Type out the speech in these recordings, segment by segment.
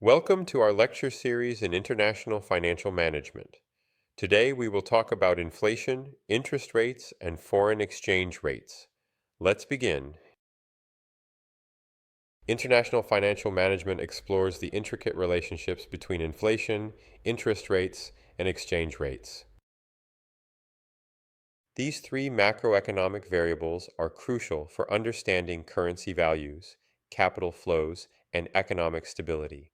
Welcome to our lecture series in International Financial Management. Today we will talk about inflation, interest rates, and foreign exchange rates. Let's begin. International Financial Management explores the intricate relationships between inflation, interest rates, and exchange rates. These three macroeconomic variables are crucial for understanding currency values, capital flows, and economic stability.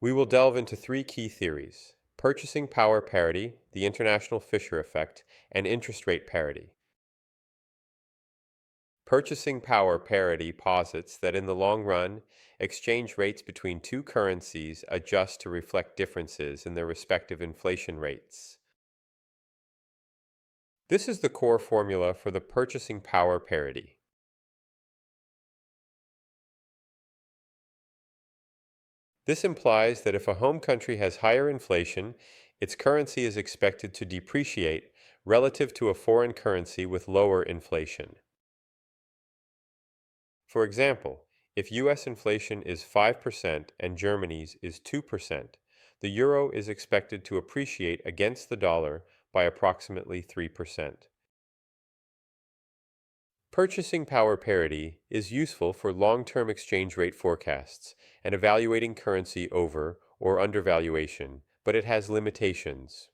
We will delve into three key theories: purchasing power parity, the international Fisher effect, and interest rate parity. Purchasing power parity posits that in the long run, exchange rates between two currencies adjust to reflect differences in their respective inflation rates. This is the core formula for the purchasing power parity. This implies that if a home country has higher inflation, its currency is expected to depreciate relative to a foreign currency with lower inflation. For example, if US inflation is 5% and Germany's is 2%, the euro is expected to appreciate against the dollar by approximately 3%. Purchasing power parity is useful for long-term exchange rate forecasts and evaluating currency over or undervaluation, but it has limitations.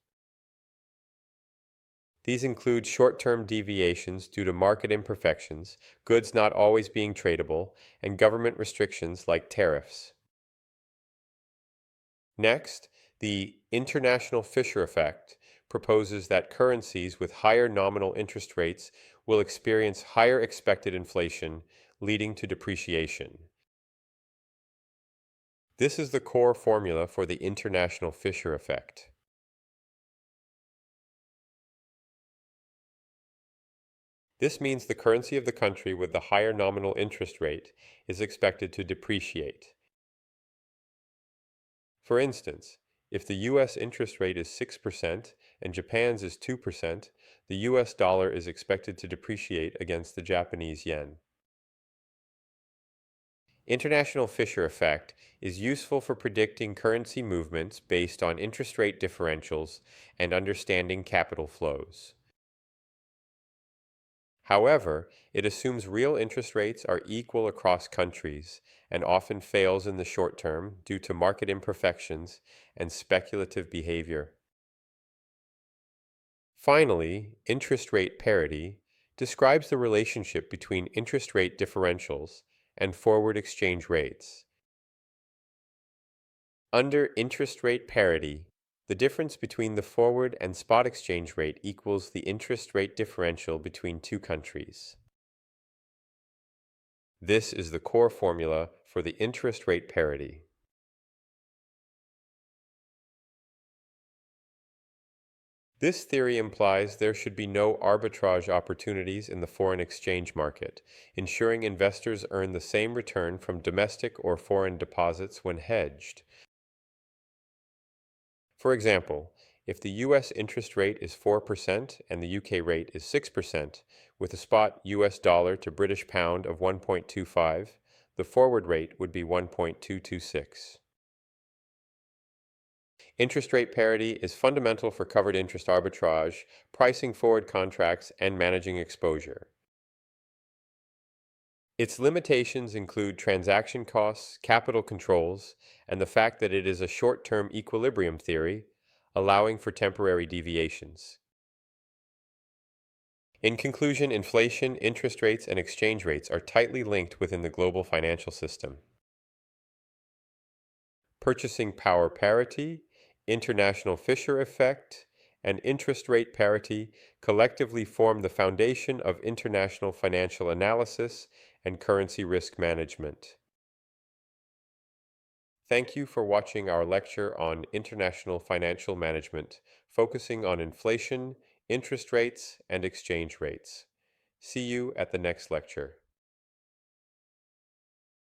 These include short-term deviations due to market imperfections, goods not always being tradable, and government restrictions like tariffs. Next, the international Fisher effect proposes that currencies with higher nominal interest rates will experience higher expected inflation, leading to depreciation. This is the core formula for the international Fisher effect. This means the currency of the country with the higher nominal interest rate is expected to depreciate. For instance, if the US interest rate is 6% and Japan's is 2%, the US dollar is expected to depreciate against the Japanese yen. International Fisher effect is useful for predicting currency movements based on interest rate differentials and understanding capital flows. However, it assumes real interest rates are equal across countries and often fails in the short term due to market imperfections and speculative behavior. Finally, interest rate parity describes the relationship between interest rate differentials and forward exchange rates. Under interest rate parity, the difference between the forward and spot exchange rate equals the interest rate differential between two countries. This is the core formula for the interest rate parity. This theory implies there should be no arbitrage opportunities in the foreign exchange market, ensuring investors earn the same return from domestic or foreign deposits when hedged. For example, if the US interest rate is 4% and the UK rate is 6%, with a spot US dollar to British pound of 1.25, the forward rate would be 1.226. Interest rate parity is fundamental for covered interest arbitrage, pricing forward contracts, and managing exposure. Its limitations include transaction costs, capital controls, and the fact that it is a short-term equilibrium theory, allowing for temporary deviations. In conclusion, inflation, interest rates, and exchange rates are tightly linked within the global financial system. Purchasing power parity, international Fisher effect, and interest rate parity collectively form the foundation of international financial analysis and currency risk management. Thank you for watching our lecture on international financial management, focusing on inflation, interest rates, and exchange rates. See you at the next lecture.